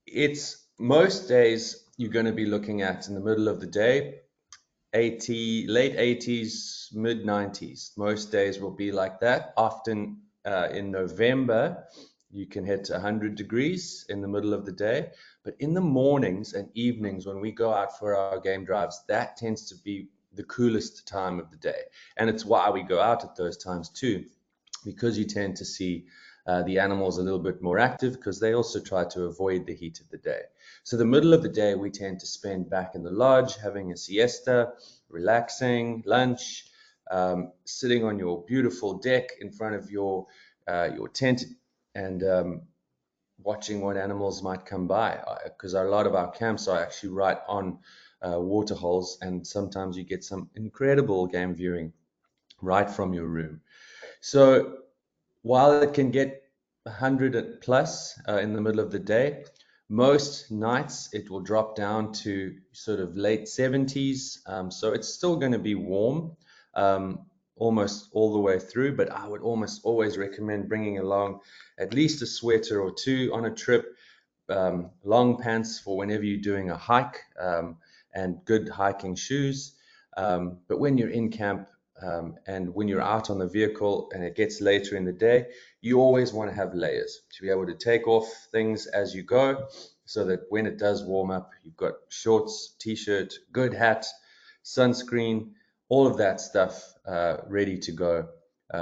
B: It's most days you're going to be looking at in the middle of the day, late 80s, mid 90s. Most days will be like that. Often in November, you can hit 100 degrees in the middle of the day. But in the mornings and evenings, when we go out for our game drives, that tends to be the coolest time of the day. And it's why we go out at those times too, because you tend to see the animals a little bit more active because they also try to avoid the heat of the day. So the middle of the day, we tend to spend back in the lodge having a siesta, relaxing, lunch, sitting on your beautiful deck in front of your tent and watching what animals might come by. Because a lot of our camps are actually right on water holes, and sometimes you get some incredible game viewing right from your room. So while it can get 100 plus in the middle of the day, most nights it will drop down to sort of late 70s. So it's still going to be warm almost all the way through, but I would almost always recommend bringing along at least a sweater or two on a trip, long pants for whenever you're doing a hike, and good hiking shoes. But when you're in camp, and when you're out on the vehicle and it gets later in the day, you always want to have layers to be able to take off things as you go, so that when it does warm up, you've got shorts, t-shirt, good hat, sunscreen, all of that stuff ready to go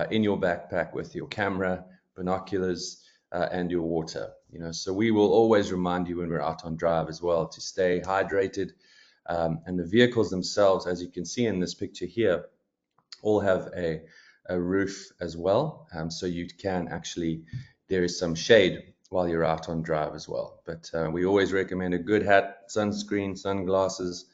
B: in your backpack with your camera, binoculars, and your water. So we will always remind you when we're out on drive as well to stay hydrated. And the vehicles themselves, as you can see in this picture here, all have a roof as well. So you can actually, there is some shade while you're out on drive as well. But we always recommend a good hat, sunscreen, sunglasses.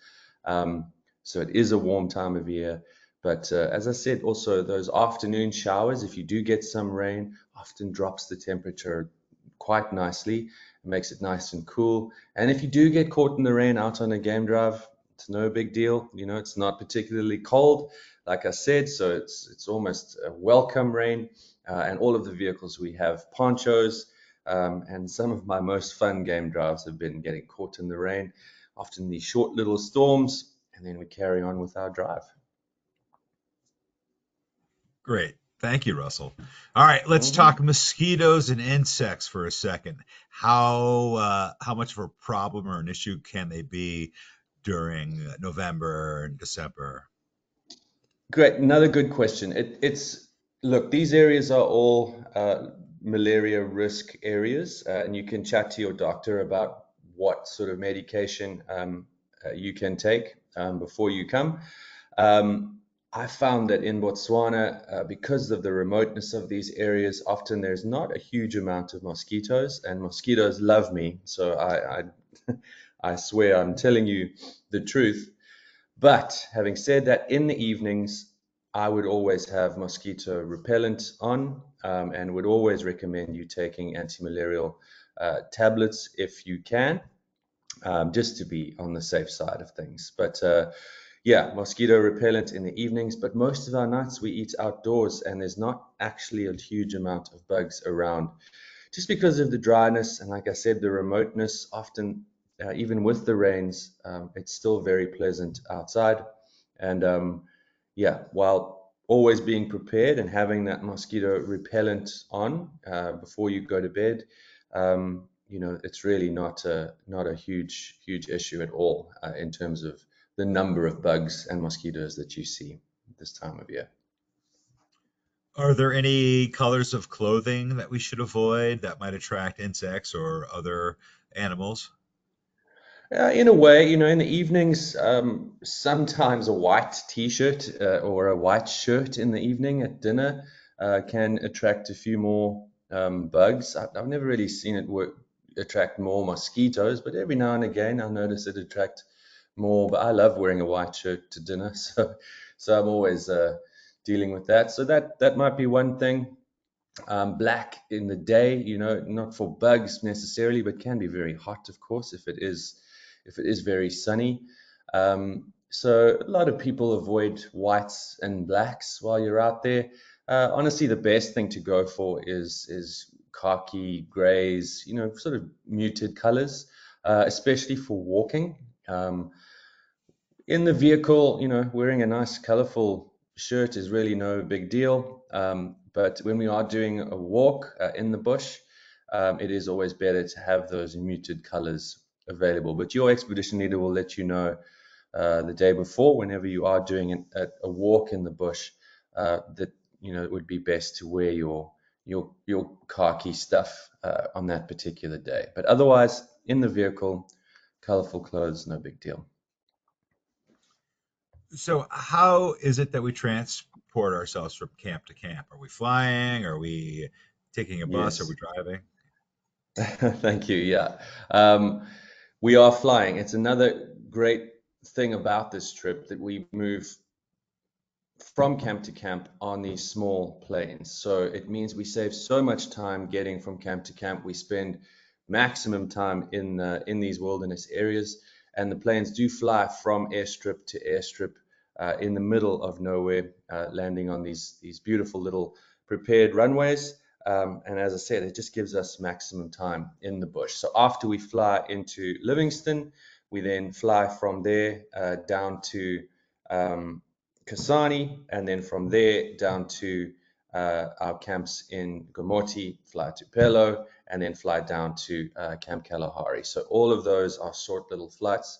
B: So it is a warm time of year. But as I said, also those afternoon showers, if you do get some rain, often drops the temperature quite nicely. It makes it nice and cool. And if you do get caught in the rain out on a game drive, it's no big deal. It's not particularly cold, like I said, so it's almost a welcome rain. And all of the vehicles, we have ponchos, and some of my most fun game drives have been getting caught in the rain, often these short little storms, and then we carry on with our drive.
A: Great. Thank you, Russell. All right, let's talk
B: Mhm.
A: mosquitoes and insects for a second. How much of a problem or an issue can they be during November and December?
B: Great. Another good question. It's Look, these areas are all malaria risk areas, and you can chat to your doctor about what sort of medication you can take before you come. Um, I found that in Botswana, because of the remoteness of these areas, often there's not a huge amount of mosquitoes, and mosquitoes love me. So I swear I'm telling you the truth. But having said that, in the evenings, I would always have mosquito repellent on, and would always recommend you taking anti-malarial tablets if you can, just to be on the safe side of things. But yeah, mosquito repellent in the evenings. But most of our nights we eat outdoors, and there's not actually a huge amount of bugs around, just because of the dryness and, like I said, the remoteness. Often, even with the rains, it's still very pleasant outside. And yeah, while always being prepared and having that mosquito repellent on before you go to bed, it's really not a huge issue at all in terms of the number of bugs and mosquitoes that you see this time of year.
A: Are there any colors of clothing that we should avoid that might attract insects or other animals?
B: In a way, in the evenings, sometimes a white t-shirt or a white shirt in the evening at dinner can attract a few more bugs. I've never really seen it attract more mosquitoes, but every now and again I notice it attract more. But I love wearing a white shirt to dinner, so I'm always dealing with that. So that might be one thing. Black in the day, not for bugs necessarily, but can be very hot, of course, if it is very sunny. So a lot of people avoid whites and blacks while you're out there. Honestly, the best thing to go for is khaki, grays, sort of muted colors, especially for walking. In the vehicle, wearing a nice colorful shirt is really no big deal. But when we are doing a walk in the bush, it is always better to have those muted colors available. But your expedition leader will let you know the day before, whenever you are doing a walk in the bush, that it would be best to wear your khaki stuff on that particular day. But otherwise, in the vehicle, colorful clothes, no big deal.
A: So, how is it that we transport ourselves from camp to camp? Are we flying? Are we taking a bus? Are we
B: Yes.
A: driving?
B: Thank you. Yeah. Um, we are flying. It's another great thing about this trip that we move from camp to camp on these small planes. So it means we save so much time getting from camp to camp. We spend maximum time in these wilderness areas, and the planes do fly from airstrip to airstrip in the middle of nowhere, landing on these beautiful little prepared runways. And as I said, it just gives us maximum time in the bush. So after we fly into Livingston, we then fly from there down to Kasane, and then from there down to our camps in Gomoti, fly to Pelo, and then fly down to Camp Kalahari. So all of those are short little flights.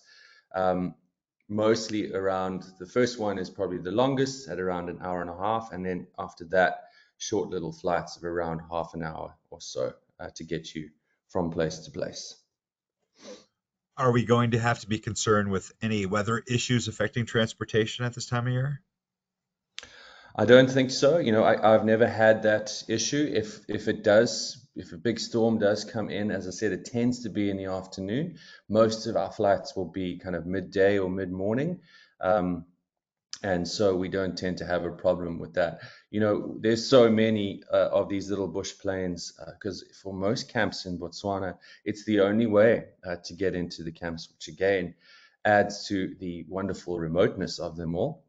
B: Mostly around, the first one is probably the longest at around an hour and a half, and then after that, short little flights of around half an hour or so to get you from place to place.
A: Are we going to have to be concerned with any weather issues affecting transportation at this time of year?
B: I don't think so. I've never had that issue. If a big storm does come in, as I said, it tends to be in the afternoon. Most of our flights will be kind of midday or mid-morning. And so we don't tend to have a problem with that. There's so many of these little bush planes because for most camps in Botswana, it's the only way to get into the camps, which again adds to the wonderful remoteness of them all.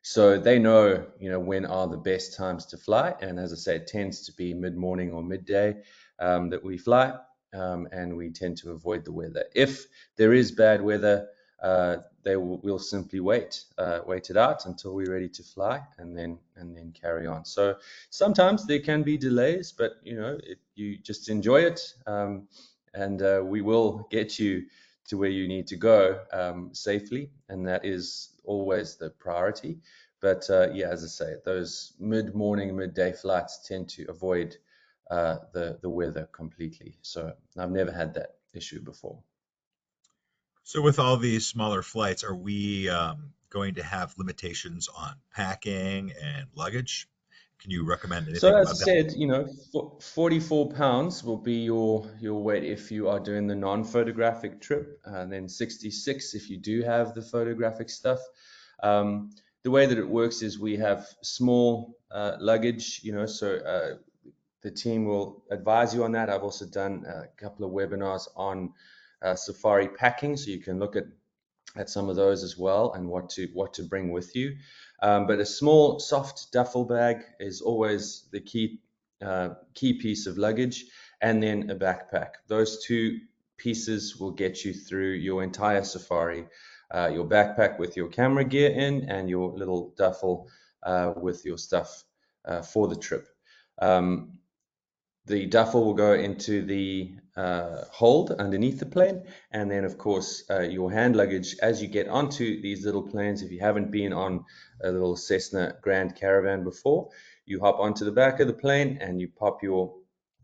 B: So they know, when are the best times to fly. And as I say, it tends to be mid-morning or midday that we fly, and we tend to avoid the weather. If there is bad weather, we'll simply wait it out until we're ready to fly, and then carry on. So sometimes there can be delays, but you just enjoy it, and we will get you to where you need to go safely, and that is always the priority. But yeah, as I say, those mid-morning, midday flights tend to avoid the weather completely. So I've never had that issue before.
A: So, with all these smaller flights, are we going to have limitations on packing and luggage? Can you recommend
B: So
A: anything
B: as I
A: about that?
B: said, 44 pounds will be your weight if you are doing the non-photographic trip, and then 66 if you do have the photographic stuff. The way that it works is we have small luggage, so the team will advise you on that. I've also done a couple of webinars on safari packing, so you can look at some of those as well, and what to bring with you. But a small, soft duffel bag is always the key piece of luggage, and then a backpack. Those two pieces will get you through your entire safari your backpack with your camera gear in, and your little duffel with your stuff for the trip. The duffel will go into the hold underneath the plane, and then of course your hand luggage as you get onto these little planes. If you haven't been on a little Cessna Grand Caravan before, you hop onto the back of the plane and you pop your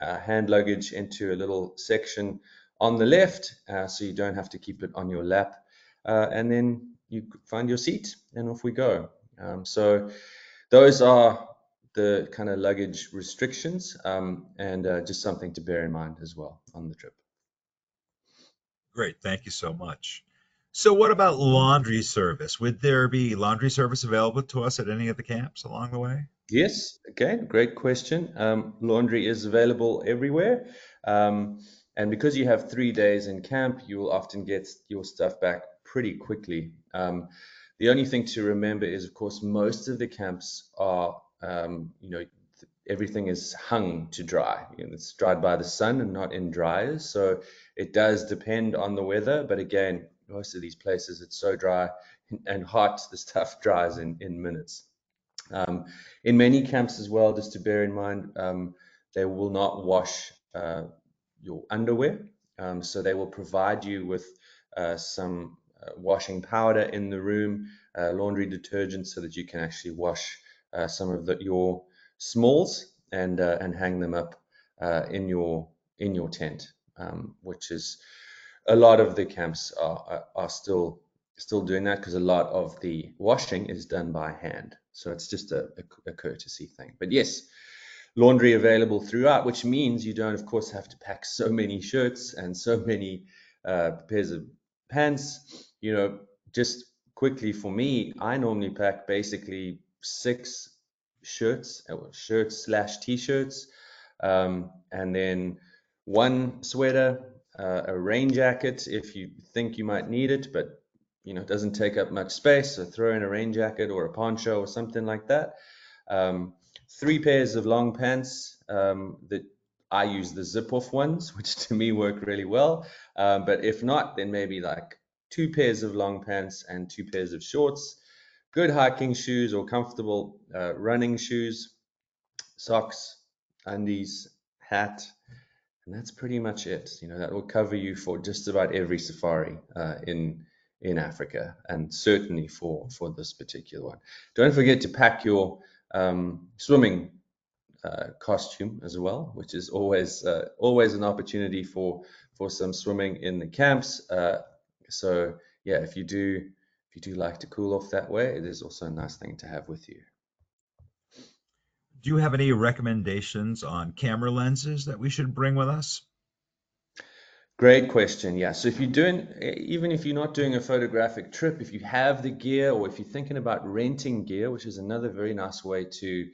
B: hand luggage into a little section on the left, so you don't have to keep it on your lap, and then you find your seat and off we go. So those are the kind of luggage restrictions, and just something to bear in mind as well on the trip.
A: Great, thank you so much. So, what about laundry service? Would there be laundry service available to us at any of the camps along the way?
B: Yes, again, great question. Laundry is available everywhere. And because you have 3 days in camp, you will often get your stuff back pretty quickly. The only thing to remember is, of course, most of the camps are, everything is hung to dry. It's dried by the sun and not in dryers. So it does depend on the weather. But again, most of these places, it's so dry and hot, the stuff dries in minutes. In many camps as well, just to bear in mind, they will not wash your underwear. So they will provide you with some washing powder in the room, laundry detergent, so that you can actually wash some of your smalls and hang them up in your tent, which is a lot of the camps are still doing that, because a lot of the washing is done by hand. So it's just a courtesy thing. But yes, laundry available throughout, which means you don't, of course, have to pack so many shirts and so many pairs of pants. Just quickly for me, I normally pack basically 6 shirts slash t-shirts, and then one sweater, a rain jacket if you think you might need it, but it doesn't take up much space. So throw in a rain jacket or a poncho or something like that. 3 pairs of long pants that I use the zip-off ones, which to me work really well. But if not, then maybe like 2 pairs of long pants and 2 pairs of shorts. Good hiking shoes or comfortable running shoes, socks, undies, hat, and that's pretty much it. That will cover you for just about every safari in Africa, and certainly for this particular one. Don't forget to pack your swimming costume as well, which is always an opportunity for some swimming in the camps. So yeah, if you do like to cool off that way, it is also a nice thing to have with you.
A: Do you have any recommendations on camera lenses that we should bring with us?
B: Great question. Yeah. So even if you're not doing a photographic trip, if you have the gear, or if you're thinking about renting gear, which is another very nice way to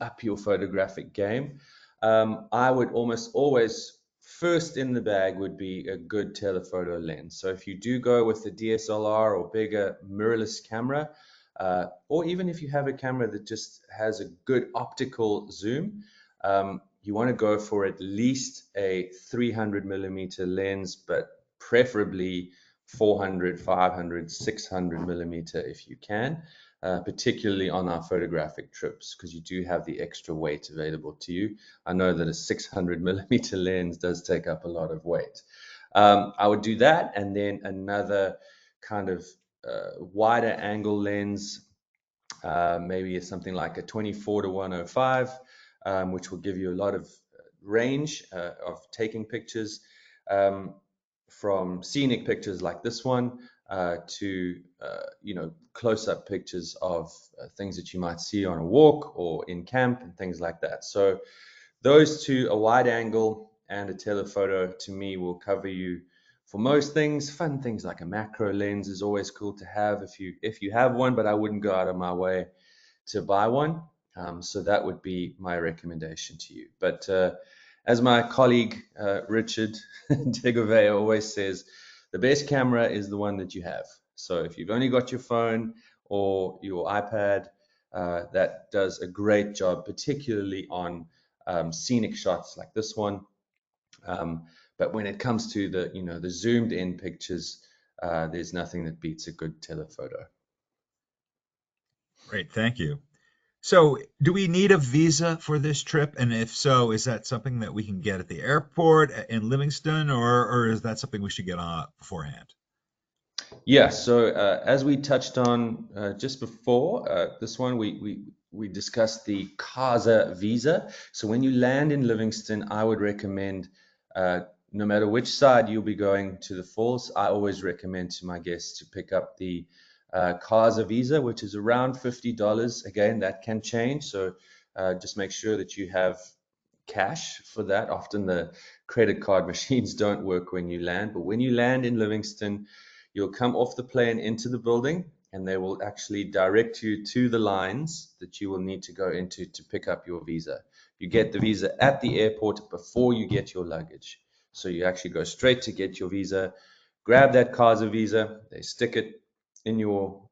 B: up your photographic game, I would almost always first in the bag would be a good telephoto lens. So if you do go with the DSLR or bigger mirrorless camera, or even if you have a camera that just has a good optical zoom, you want to go for at least a 300 millimeter lens, but preferably 400, 500, 600 millimeter if you can, particularly on our photographic trips, because you do have the extra weight available to you. I know that a 600 millimeter lens does take up a lot of weight. I would do that, and then another kind of wider angle lens, maybe it's something like a 24 to 105, which will give you a lot of range of taking pictures, from scenic pictures like this one to close-up pictures of things that you might see on a walk or in camp and things like that. So those two, a wide angle and a telephoto, to me will cover you for most things. Fun things like a macro lens is always cool to have if you have one, but I wouldn't go out of my way to buy one. So that would be my recommendation to you. But as my colleague Richard Degove always says, the best camera is the one that you have. So if you've only got your phone or your iPad, that does a great job, particularly on scenic shots like this one. But when it comes to the zoomed in pictures, there's nothing that beats a good telephoto.
A: Great, thank you. So, do we need a visa for this trip? And if so, is that something that we can get at the airport in Livingston, or is that something we should get on beforehand?
B: Yeah, so as we touched on just before this one, we discussed the CASA visa. So when you land in Livingston, I would recommend, no matter which side you'll be going to the falls, I always recommend to my guests to pick up the CASA visa, which is around $50. Again, that can change. So just make sure that you have cash for that. Often the credit card machines don't work when you land, but when you land in Livingston, you'll come off the plane into the building and they will actually direct you to the lines that you will need to go into to pick up your visa. You get the visa at the airport before you get your luggage. So you actually go straight to get your visa, grab that CASA visa, they stick it in your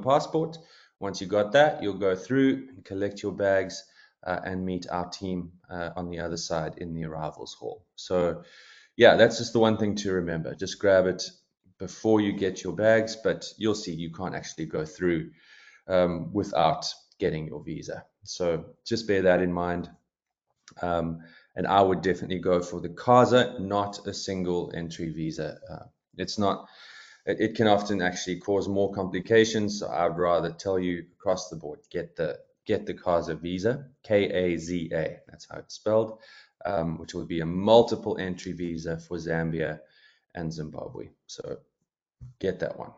B: passport. Once you got that, you'll go through and collect your bags and meet our team on the other side in the arrivals hall. So yeah, that's just the one thing to remember. Just grab it before you get your bags, but you'll see you can't actually go through without getting your visa. So just bear that in mind. And I would definitely go for the CASA, not a single entry visa. It's not. It can often actually cause more complications. So I would rather tell you across the board, get the CASA visa, KAZA. That's how it's spelled, which will be a multiple entry visa for Zambia and Zimbabwe. So get that one.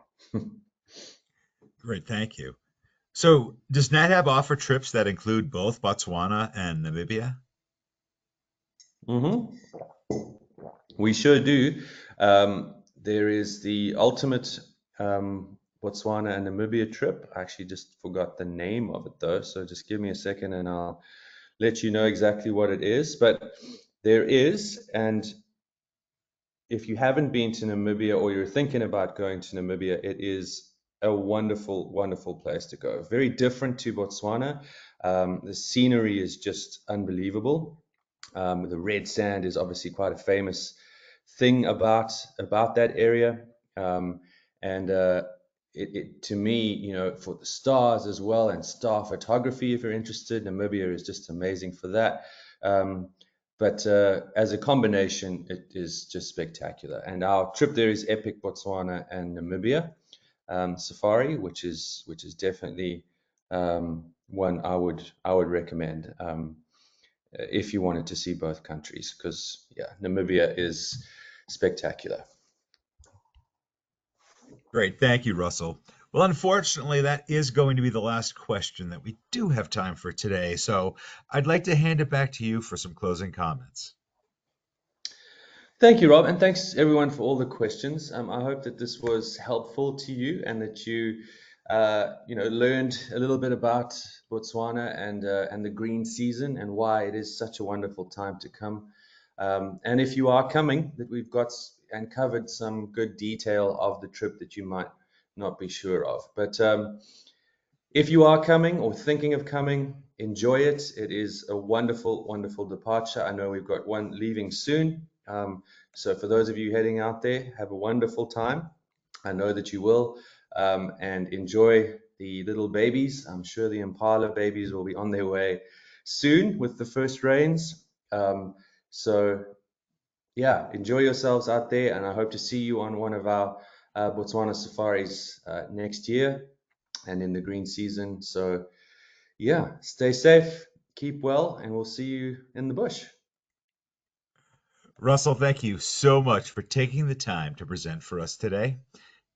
A: Great, thank you. So, does NatHab offer trips that include both Botswana and Namibia?
B: hmm We sure do. There is the ultimate Botswana and Namibia trip. I actually just forgot the name of it though, so just give me a second and I'll let you know exactly what it is. But there is, and if you haven't been to Namibia or you're thinking about going to Namibia, it is a wonderful, wonderful place to go. Very different to Botswana. The scenery is just unbelievable. The red sand is obviously quite a famous thing about that area, and to me, for the stars as well and star photography, if you're interested, Namibia is just amazing for that. But as a combination, it is just spectacular. And our trip there is epic: Botswana and Namibia safari, which is definitely one I would recommend. If you wanted to see both countries, because yeah, Namibia is spectacular.
A: Great, thank you, Russell. Well, unfortunately, that is going to be the last question that we do have time for today. So, I'd like to hand it back to you for some closing comments.
B: Thank you, Rob, and thanks everyone for all the questions. I hope that this was helpful to you and that you, learned a little bit about Botswana and the green season and why it is such a wonderful time to come. And if you are coming, that we've got and covered some good detail of the trip that you might not be sure of. But if you are coming or thinking of coming, enjoy it. It is a wonderful, wonderful departure. I know we've got one leaving soon. So for those of you heading out there, have a wonderful time. I know that you will, and enjoy the little babies. I'm sure the impala babies will be on their way soon with the first rains. So yeah, enjoy yourselves out there, and I hope to see you on one of our Botswana safaris next year and in the green season. So yeah, stay safe, keep well, and we'll see you in the bush.
A: Russell, thank you so much for taking the time to present for us today.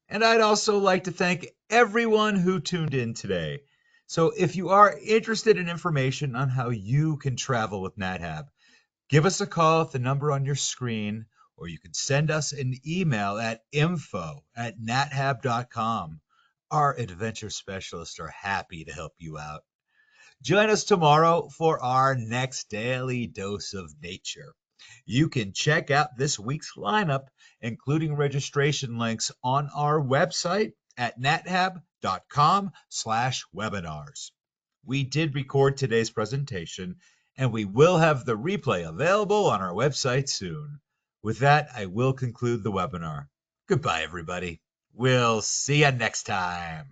A: And I'd also like to thank everyone who tuned in today. So, if you are interested in information on how you can travel with NatHab, give us a call at the number on your screen, or you can send us an email at info@nathab.com. Our adventure specialists are happy to help you out. Join us tomorrow for our next daily dose of nature. You can check out this week's lineup, including registration links, on our website at nathab.com/webinars. We did record today's presentation, and we will have the replay available on our website soon. With that, I will conclude the webinar. Goodbye, everybody. We'll see you next time.